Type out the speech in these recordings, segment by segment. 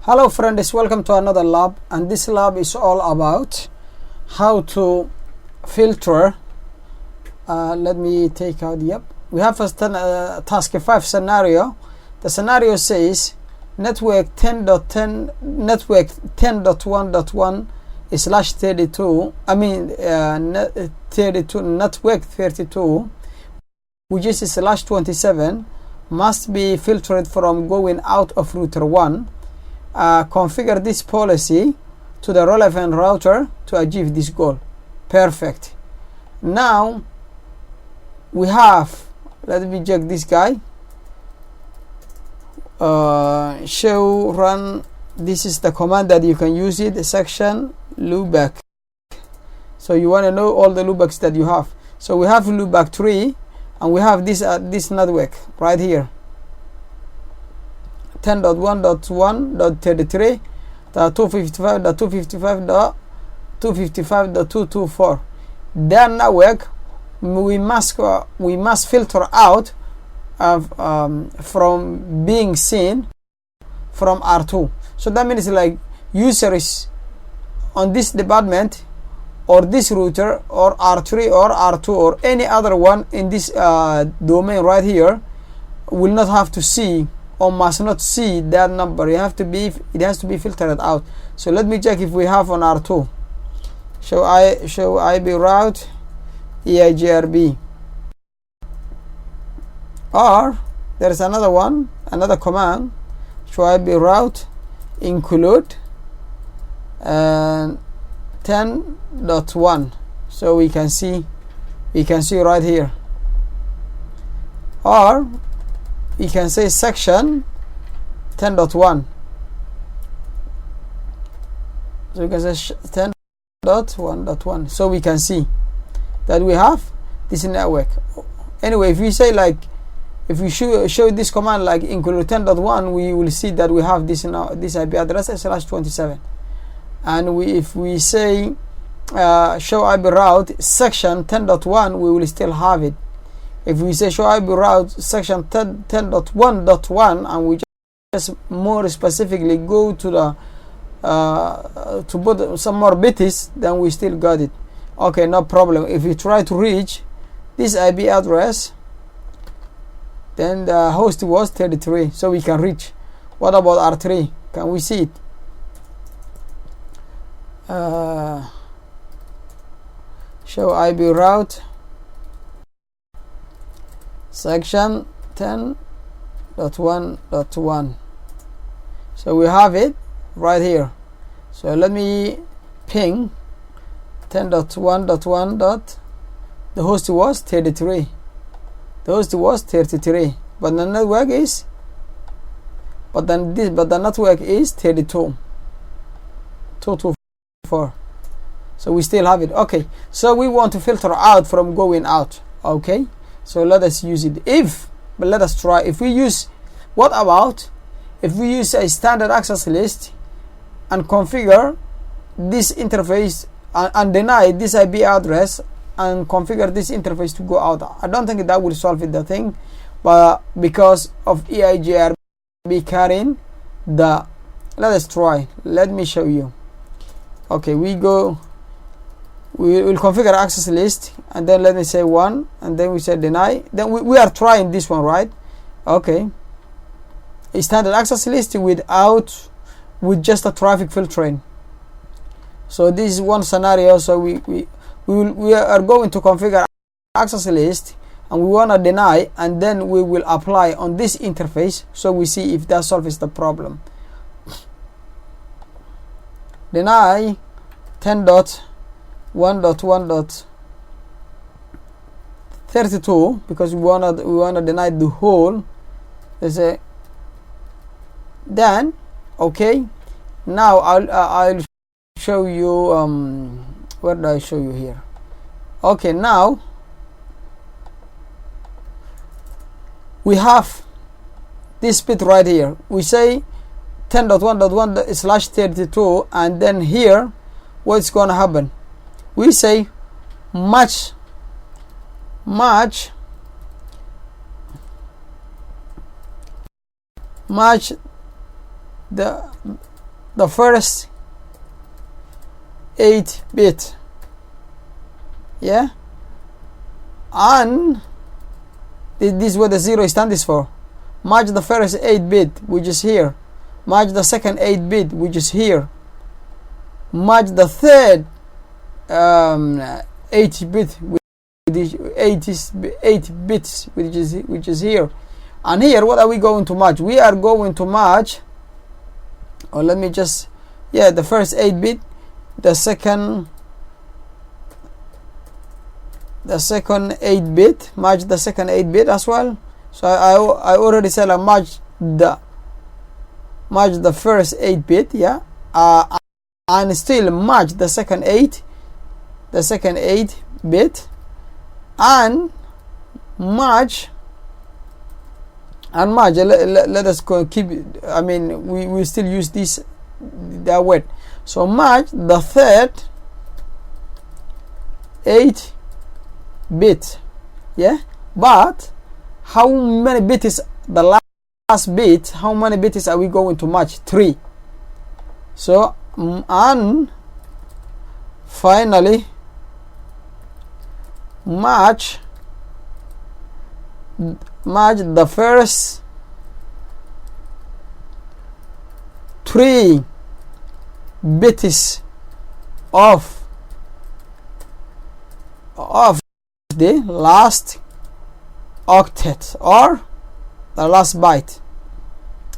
Hello friends, welcome to another lab, and this lab is all about how to filter. Let me take out, we have a task 5 scenario. The scenario says network 10.10 network 10.1.1 slash 32 32 network 32, which is slash 27, must be filtered from going out of router 1. Configure this policy to the relevant router to achieve this goal. Perfect. Now we have, let me check this guy. Show run. This is the command that you can use it. Section loopback. So you want to know all the loopbacks that you have. So we have loopback 3, and we have this network right here. 10.1.1.33, the 255.255.255.224. That network we must filter out from being seen from R2. So that means like users on this department or this router or R3 or R2 or any other one in this domain right here will not have to see or must not see that number. It has to be filtered out. So let me check if we have on R2. Show IP route EIGRB, or there is another one, another command. Show IP route include and 10.1. so we can see right here, or we can say section 10.1. so we can say 10.1.1, so we can see that we have this network. Anyway, if we say like, if we show this command like include 10.1, we will see that we have this now, this IP address /27. And if we say show IP route section 10.1, we will still have it. If we say show IP route section 10.1.1, and we just more specifically go to the to put some more bits, then we still got it. Okay, no problem. If we try to reach this IP address, then the host was 33, so we can reach. What about R3? Can we see it? Show IP route section 10.1.1. so we have it right here. So let me ping 10.1.1. The host was 33. The host was 33, but the network is, but the network is 32. 224. So we still have it. Okay, so we want to filter out from going out. Okay, so let us use it. But let us try. If we use, what about if we use a standard access list and configure this interface and deny this IP address and configure this interface to go out? I don't think that will solve the thing, but because of EIGRB carrying the, let us try. Let me show you. Okay, we will configure access list, and then let me say 1, and then we say deny. Then we are trying this one, right? Okay, a standard access list with just a traffic filtering. So this is one scenario. So we are going to configure access list, and we want to deny, and then we will apply on this interface, so we see if that solves the problem. Deny 10.1.1.32, because we wanna deny the whole. Let's say then. Okay, now I'll show you where do I show you here? Okay, now we have this bit right here. We say 10.1.1/32, and then here what's going to happen? We say match the the first 8 bit, yeah, and this is what the 0 stands for. Match the first 8 bit, which is here. Match the second 8 bit, which is here. Match the third 8 bit with the 8 bits, which is here. And here, what are we going to match? We are going to match, or let me just, yeah, the first 8 bit, the second 8 bit, match the second 8 bit as well. So I already said I match the first 8 bit, yeah, and still match the second 8 bit, and match. Let us keep, I mean, we still use this, that word. So match the third 8 bit, yeah, but how many bits is the last bit? How many bits are we going to match? 3. So and finally match the first 3 bits of the last octet or the last byte.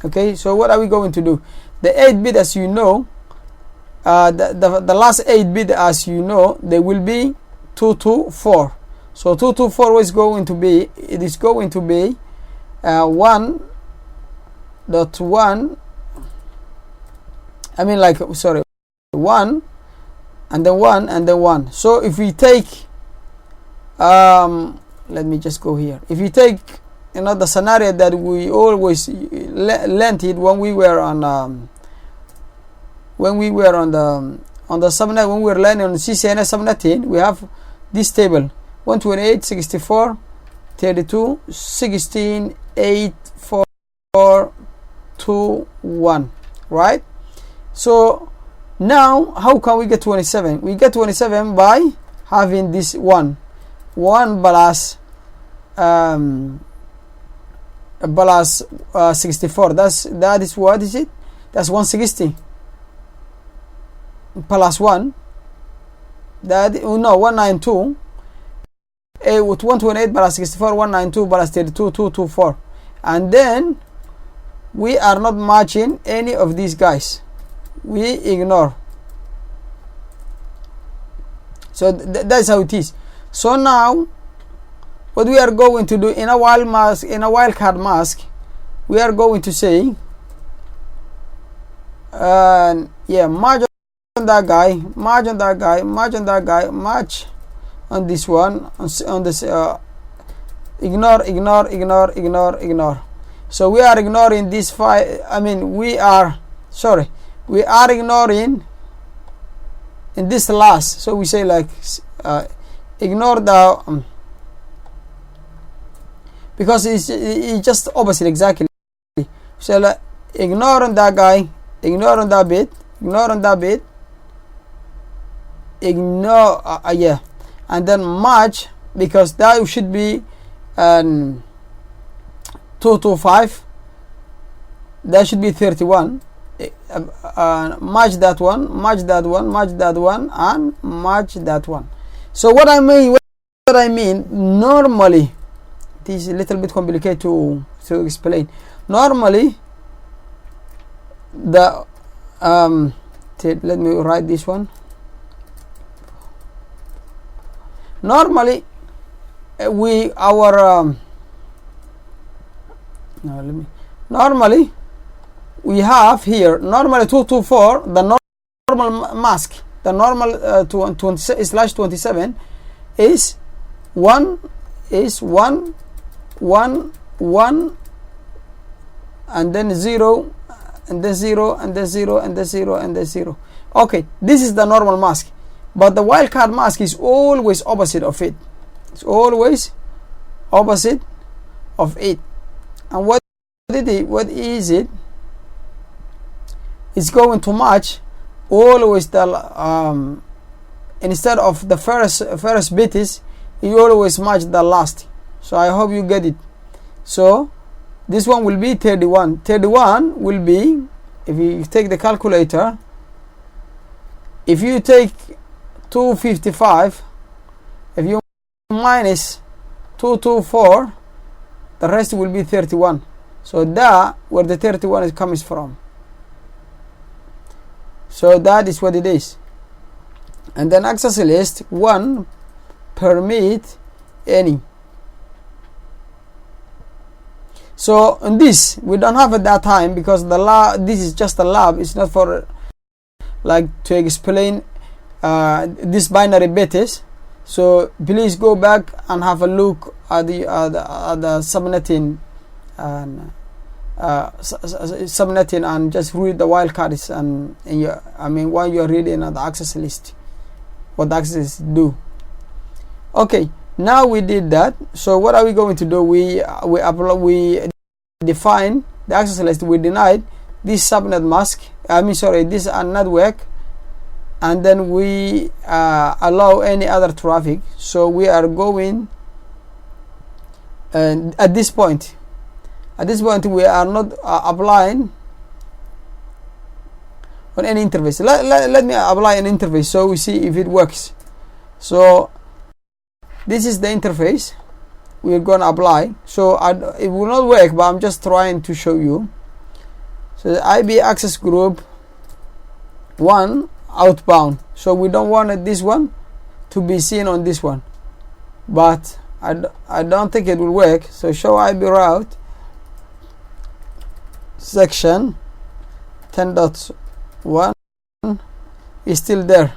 Okay, so what are we going to do? The 8 bit, as you know, the last 8 bit, as you know, they will be 224. So 224 is going to be, it is going to be 1.1, I mean, like, sorry, 1 and then 1 and then 1. So if we take let me just go here. If you take, you know, the scenario that we always learned it when we were on the subnet, when we were learning on Ccna subnetting, we have this table: 128, 64, 32, 16, 8, 4, 2, 1, right? So now how can we get 27? We get 27 by having this 1 plus 64. That is what is it? That's 160 plus 1. That, no, 192. With 128 plus 64, 192 plus 32, 224. And then we are not matching any of these guys. We ignore. So that's how it is. So now what we are going to do in a wildcard mask, we are going to say yeah, match on that guy, match on that guy, match on that guy, match on this one, on this ignore. So we are ignoring this file. I mean, we are ignoring in this last. So we say like ignore the because it's just opposite exactly. So like, ignore on that guy, ignore on that bit, ignore on that bit, ignore yeah, and then match, because that should be 225. That should be 31. Match that one, match that one, match that one, and match that one. So what I mean normally, this is a little bit complicated to explain. Normally the let me write this one. Normally normally we have here normally 224, the normal mask, the normal 20/27 is 1 and then 0 and then 0 and then 0 and then 0 and then 0. Okay, this is the normal mask, but the wildcard mask is always opposite of it. It's always opposite of it. And what is it? is going to match always the instead of the first bits, you always match the last. So I hope you get it. So this one will be 31. 31 will be, if you take the calculator, if you take 255, if you minus 224, the rest will be 31. So that where the 31 is comes from. So that is what it is. And then access list 1 permit any. So in this we don't have at that time, because the lab, this is just a lab, it's not for like to explain this binary bits. So please go back and have a look at the subnetting and subnetting, and just read the wildcards and while you're reading the access list, what the access do. Okay, now we did that. So what are we going to do? We define the access list. We denied this subnet mask, this network, and then we allow any other traffic. So we are going, and at this point we are not applying on any interface. Let me apply an interface so we see if it works. So this is the interface we're going to apply. So it will not work, but I'm just trying to show you. So the IB access group 1 outbound. So we don't want this one to be seen on this one, but I don't think it will work. So show IB route section 10.1 is still there.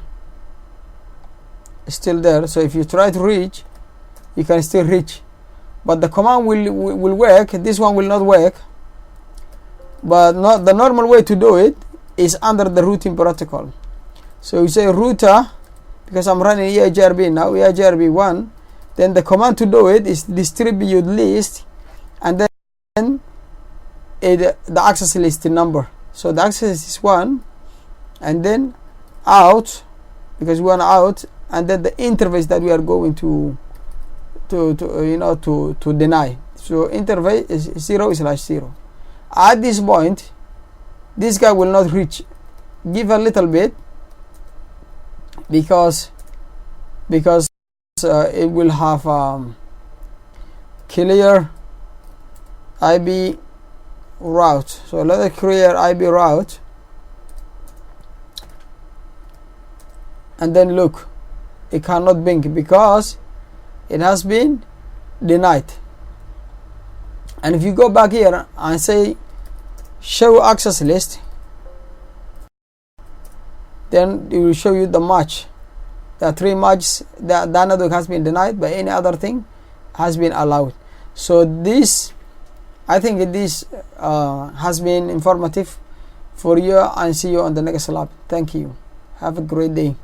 It's still there. So if you try to reach, you can still reach, but the command will work. This one will not work, but not the normal way to do it is under the routing protocol. So you say router, because I'm running EIGRB now, EIGRB 1, then the command to do it is distribute list, and then the access list number. So the access is 1, and then out, because we want out, and then the interface that we are going to deny. So interface is 0/0. At this point, this guy will not reach. Give a little bit, because it will have clear IB route. So let us clear IB route, and then look, it cannot blink because it has been denied. And if you go back here and say show access list, then it will show you the match. There are 3 matches. That network has been denied, but any other thing has been allowed. So this, I think this has been informative for you, and see you on the next lab. Thank you. Have a great day.